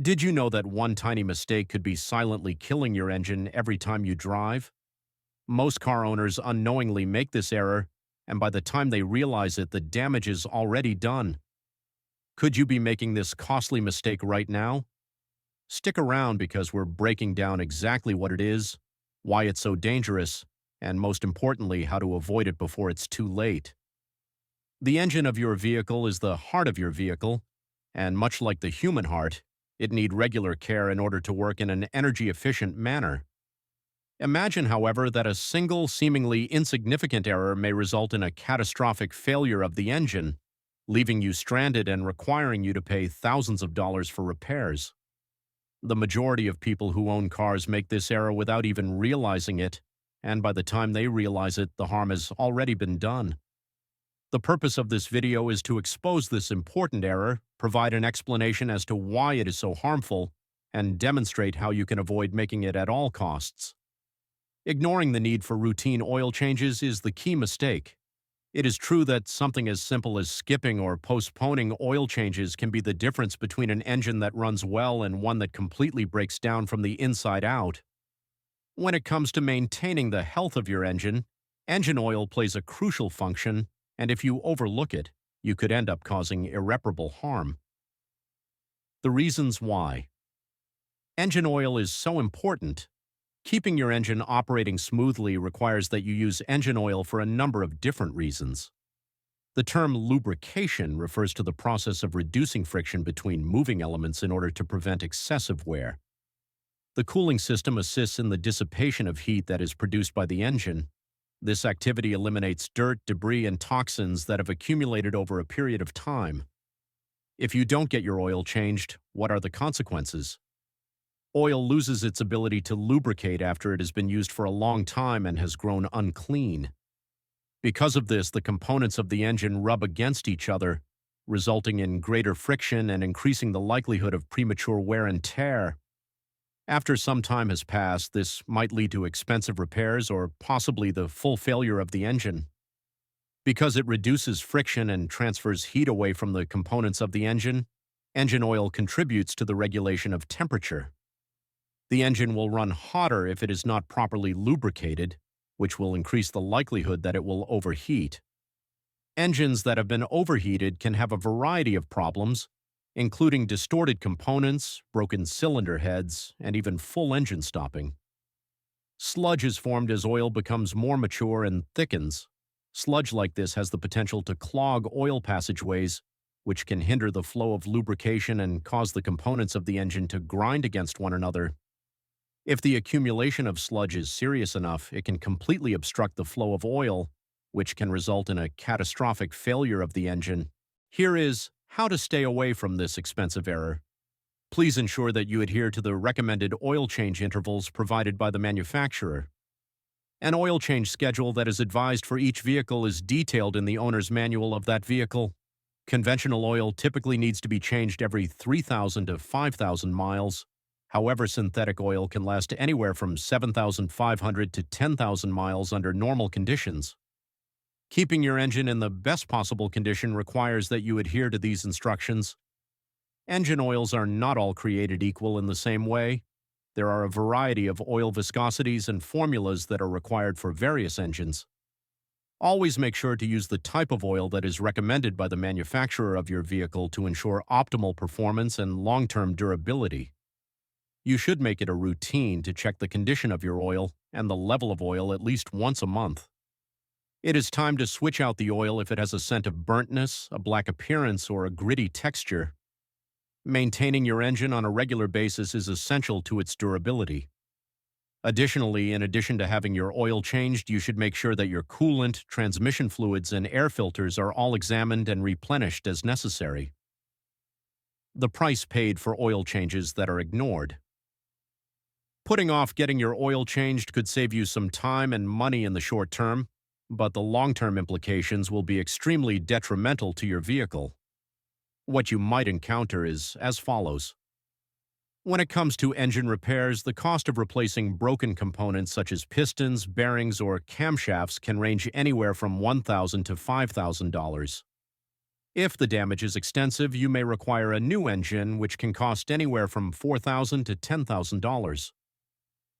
Did you know that one tiny mistake could be silently killing your engine every time you drive? Most car owners unknowingly make this error, and by the time they realize it, the damage is already done. Could you be making this costly mistake right now? Stick around because we're breaking down exactly what it is, why it's so dangerous, and most importantly, how to avoid it before it's too late. The engine of your vehicle is the heart of your vehicle, and much like the human heart, it needs regular care in order to work in an energy-efficient manner. Imagine, however, that a single, seemingly insignificant error may result in a catastrophic failure of the engine, leaving you stranded and requiring you to pay thousands of dollars for repairs. The majority of people who own cars make this error without even realizing it, and by the time they realize it, the harm has already been done. The purpose of this video is to expose this important error, provide an explanation as to why it is so harmful, and demonstrate how you can avoid making it at all costs. Ignoring the need for routine oil changes is the key mistake. It is true that something as simple as skipping or postponing oil changes can be the difference between an engine that runs well and one that completely breaks down from the inside out. When it comes to maintaining the health of your engine oil plays a crucial function, and if you overlook it, you could end up causing irreparable harm. The reasons why. Engine oil is so important. Keeping your engine operating smoothly requires that you use engine oil for a number of different reasons. The term lubrication refers to the process of reducing friction between moving elements in order to prevent excessive wear. The cooling system assists in the dissipation of heat that is produced by the engine. This activity eliminates dirt, debris, and toxins that have accumulated over a period of time. If you don't get your oil changed, what are the consequences? Oil loses its ability to lubricate after it has been used for a long time and has grown unclean. Because of this, the components of the engine rub against each other, resulting in greater friction and increasing the likelihood of premature wear and tear. After some time has passed, this might lead to expensive repairs or possibly the full failure of the engine. Because it reduces friction and transfers heat away from the components of the engine oil contributes to the regulation of temperature. The engine will run hotter if it is not properly lubricated, which will increase the likelihood that it will overheat. Engines that have been overheated can have a variety of problems, including distorted components, broken cylinder heads, and even full engine stopping. Sludge is formed as oil becomes more mature and thickens. Sludge like this has the potential to clog oil passageways, which can hinder the flow of lubrication and cause the components of the engine to grind against one another. If the accumulation of sludge is serious enough, it can completely obstruct the flow of oil, which can result in a catastrophic failure of the engine. Here is how to stay away from this expensive error. Please ensure that you adhere to the recommended oil change intervals provided by the manufacturer. An oil change schedule that is advised for each vehicle is detailed in the owner's manual of that vehicle. Conventional oil typically needs to be changed every 3,000 to 5,000 miles. However, synthetic oil can last anywhere from 7,500 to 10,000 miles under normal conditions. Keeping your engine in the best possible condition requires that you adhere to these instructions. Engine oils are not all created equal in the same way. There are a variety of oil viscosities and formulas that are required for various engines. Always make sure to use the type of oil that is recommended by the manufacturer of your vehicle to ensure optimal performance and long-term durability. You should make it a routine to check the condition of your oil and the level of oil at least once a month. It is time to switch out the oil if it has a scent of burntness, a black appearance, or a gritty texture. Maintaining your engine on a regular basis is essential to its durability. Additionally, in addition to having your oil changed, you should make sure that your coolant, transmission fluids, and air filters are all examined and replenished as necessary. The price paid for oil changes that are ignored. Putting off getting your oil changed could save you some time and money in the short term, but the long-term implications will be extremely detrimental to your vehicle. What you might encounter is as follows. When it comes to engine repairs, the cost of replacing broken components such as pistons, bearings, or camshafts can range anywhere from $1,000 to $5,000. If the damage is extensive, you may require a new engine, which can cost anywhere from $4,000 to $10,000.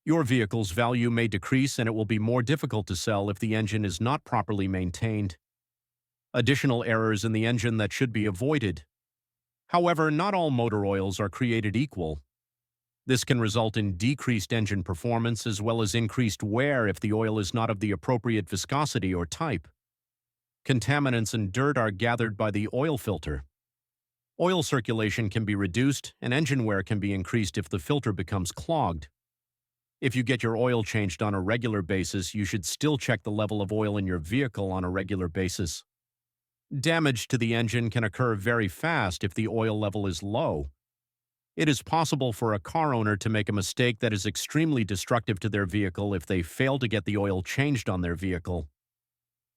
Your vehicle's value may decrease and it will be more difficult to sell if the engine is not properly maintained. Additional errors in the engine that should be avoided. However, not all motor oils are created equal. This can result in decreased engine performance as well as increased wear if the oil is not of the appropriate viscosity or type. Contaminants and dirt are gathered by the oil filter. Oil circulation can be reduced and engine wear can be increased if the filter becomes clogged. If you get your oil changed on a regular basis, you should still check the level of oil in your vehicle on a regular basis. Damage to the engine can occur very fast if the oil level is low. It is possible for a car owner to make a mistake that is extremely destructive to their vehicle if they fail to get the oil changed on their vehicle.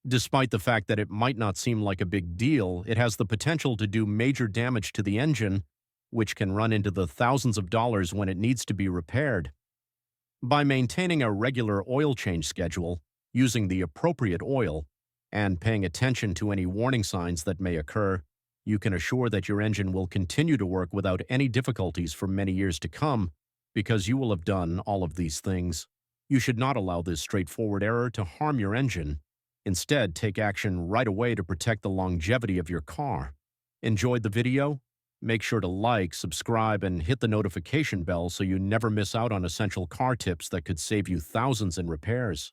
Despite the fact that it might not seem like a big deal, it has the potential to do major damage to the engine, which can run into the thousands of dollars when it needs to be repaired. By maintaining a regular oil change schedule, using the appropriate oil, and paying attention to any warning signs that may occur, you can assure that your engine will continue to work without any difficulties for many years to come because you will have done all of these things. You should not allow this straightforward error to harm your engine. Instead, take action right away to protect the longevity of your car. Enjoyed the video? Make sure to like, subscribe, and hit the notification bell so you never miss out on essential car tips that could save you thousands in repairs.